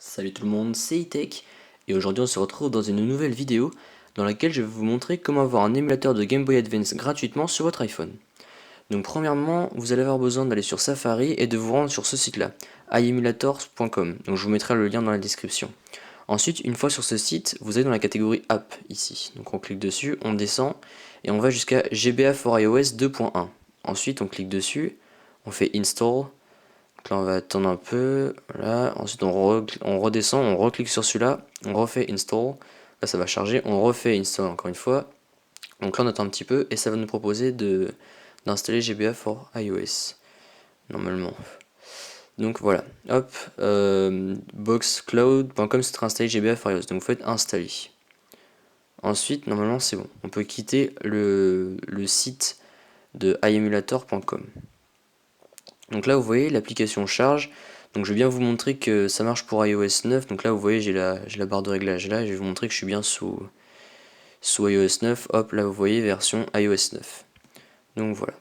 Salut tout le monde, c'est Itech et aujourd'hui on se retrouve dans une nouvelle vidéo dans laquelle je vais vous montrer comment avoir un émulateur de Game Boy Advance gratuitement sur votre iPhone. Donc premièrement, vous allez avoir besoin d'aller sur Safari et de vous rendre sur ce site là, iEmulators.com. Donc je vous mettrai le lien dans la description. Ensuite, une fois sur ce site, vous allez dans la catégorie App ici. Donc on clique dessus, on descend et on va jusqu'à GBA for iOS 2.1. Ensuite on clique dessus, on fait Install. Donc là on va attendre un peu, voilà. Ensuite on redescend, on reclique sur celui-là, on refait install, là ça va charger, on refait install encore une fois. Donc là on attend un petit peu et ça va nous proposer d'installer GBA for iOS, normalement. Donc voilà, hop, boxcloud.com c'est installer GBA for iOS, donc vous faites installer. Ensuite normalement c'est bon, on peut quitter le site de iemulator.com. Donc là vous voyez l'application charge. Donc je vais bien vous montrer que ça marche pour iOS 9. Donc là vous voyez j'ai la barre de réglage là. Je vais vous montrer que je suis bien sous iOS 9. Hop là vous voyez version iOS 9. Donc voilà.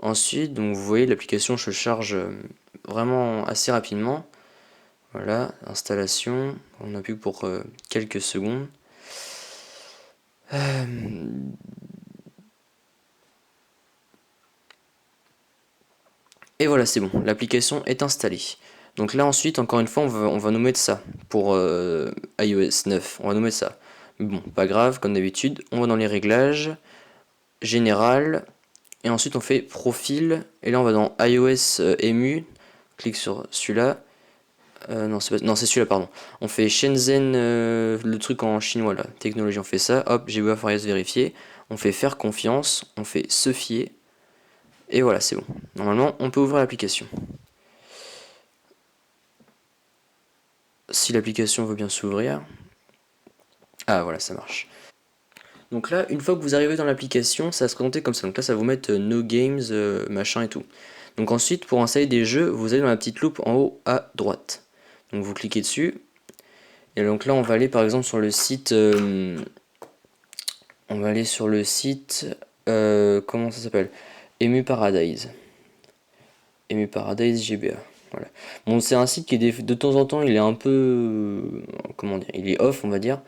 Ensuite donc vous voyez l'application se charge vraiment assez rapidement. Voilà, installation. On appuie pour quelques secondes. Et voilà, c'est bon, l'application est installée. Donc là ensuite, encore une fois, on va nous mettre ça pour iOS 9. On va nous mettre ça. Mais bon, pas grave, comme d'habitude, on va dans les réglages, général, et ensuite on fait profil, et là on va dans iOS EMU, clique sur celui-là. Non, c'est celui-là, pardon. On fait Shenzhen, le truc en chinois là, technologie, on fait ça. Hop, GBA for iOS vérifié. On fait faire confiance, on fait se fier. Et voilà, c'est bon. Normalement, on peut ouvrir l'application. Si l'application veut bien s'ouvrir. Ah voilà, ça marche. Donc là, une fois que vous arrivez dans l'application, ça va se présenter comme ça. Donc là, ça va vous mettre No Games, machin et tout. Donc ensuite, pour installer des jeux, vous allez dans la petite loupe en haut à droite. Donc vous cliquez dessus. Et donc là, on va aller par exemple sur le site... on va aller sur le site... comment ça s'appelle? Emu Paradise. Emu Paradise GBA. Voilà. Bon, c'est un site qui est de temps en temps, il est un peu, comment dire, il est off, on va dire,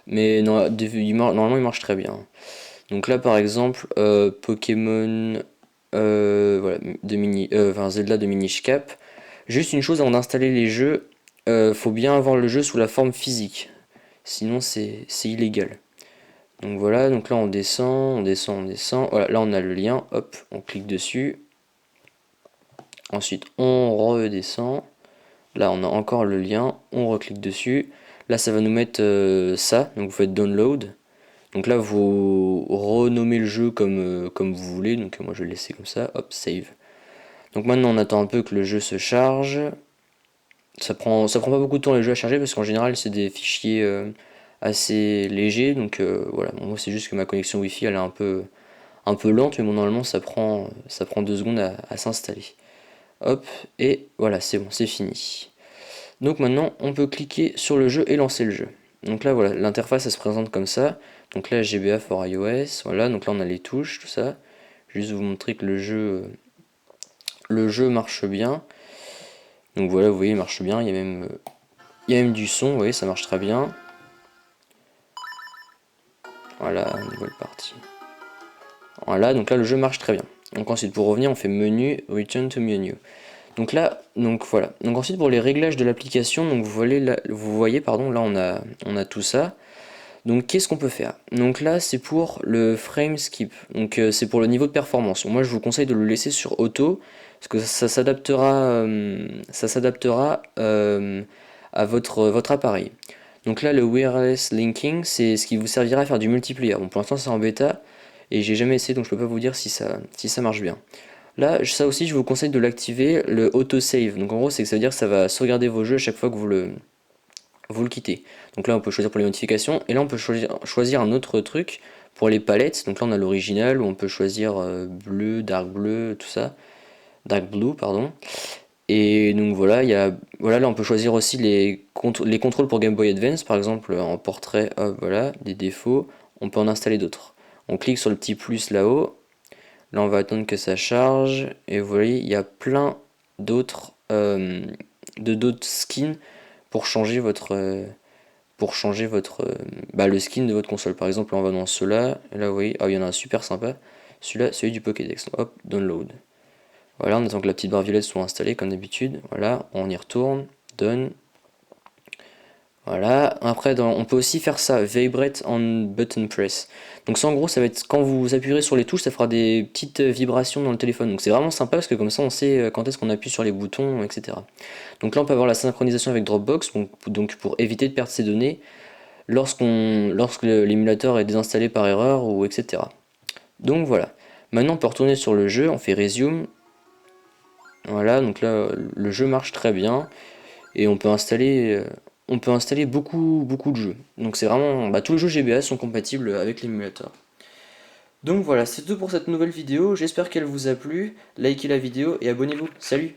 mais non, normalement il marche très bien. Donc là, par exemple, Pokémon, voilà, enfin Zelda de Minish Cap. Juste une chose avant d'installer les jeux, faut bien avoir le jeu sous la forme physique, sinon c'est illégal. Donc voilà, donc là on descend, on descend, on descend. Voilà, là on a le lien, hop, on clique dessus. Ensuite on redescend. Là on a encore le lien, on reclique dessus. Là ça va nous mettre ça, donc vous faites download. Donc là vous renommez le jeu comme vous voulez, donc moi je vais le laisser comme ça, hop, save. Donc maintenant on attend un peu que le jeu se charge. Ça prend pas beaucoup de temps les jeux à charger parce qu'en général c'est des fichiers assez légers, donc voilà, bon, moi c'est juste que ma connexion Wi-Fi elle est un peu lente, mais bon, normalement ça prend 2 secondes à s'installer. Hop, et voilà, c'est bon, c'est fini. Donc maintenant, on peut cliquer sur le jeu et lancer le jeu. Donc là, voilà, l'interface, elle se présente comme ça. Donc là, GBA for iOS, voilà, donc là, on a les touches, tout ça. Juste vous montrer que le jeu marche bien. Donc voilà, vous voyez, il marche bien, il y a même du son, vous voyez, ça marche très bien. Voilà, nouvelle partie. Voilà, donc là, le jeu marche très bien. Donc ensuite, pour revenir, on fait menu, return to menu. Donc là, donc voilà. Donc ensuite, pour les réglages de l'application, donc vous voyez, pardon, là, on a tout ça. Donc qu'est-ce qu'on peut faire? Donc là c'est pour le frame skip, donc c'est pour le niveau de performance. Moi je vous conseille de le laisser sur auto, parce que ça s'adaptera à votre appareil. Donc là le wireless linking c'est ce qui vous servira à faire du multiplayer. Bon pour l'instant c'est en bêta, et j'ai jamais essayé donc je peux pas vous dire si ça marche bien. Là ça aussi je vous conseille de l'activer, le autosave. Donc en gros c'est que ça veut dire que ça va sauvegarder vos jeux à chaque fois que vous le quittez. Donc là on peut choisir pour les modifications, et là on peut choisir un autre truc pour les palettes. Donc là on a l'original où on peut choisir bleu, tout ça, dark blue pardon. Et donc voilà, voilà, là on peut choisir aussi les contrôles pour Game Boy Advance, par exemple en portrait, hop, voilà, des défauts, on peut en installer d'autres. On clique sur le petit plus là-haut, là on va attendre que ça charge, et vous voyez il y a plein d'autres d'autres skins pour changer bah, le skin de votre console. Par exemple, là, on va dans ceux-là, et là vous voyez, ah, il y en a un super sympa, celui du Pokédex. Hop, download. Voilà, on attend que la petite barre violette soit installée comme d'habitude. Voilà, on y retourne, done. Voilà, après on peut aussi faire ça, vibrate on button press. Donc ça en gros ça va être quand vous appuierez sur les touches, ça fera des petites vibrations dans le téléphone. Donc c'est vraiment sympa parce que comme ça on sait quand est-ce qu'on appuie sur les boutons, etc. Donc là on peut avoir la synchronisation avec Dropbox, donc pour éviter de perdre ses données lorsque l'émulateur est désinstallé par erreur ou etc. Donc voilà. Maintenant on peut retourner sur le jeu, on fait resume. Voilà, donc là le jeu marche très bien et on peut installer beaucoup de jeux. Donc c'est vraiment, bah, tous les jeux GBA sont compatibles avec l'émulateur. Donc voilà, c'est tout pour cette nouvelle vidéo, j'espère qu'elle vous a plu, likez la vidéo et abonnez-vous, salut!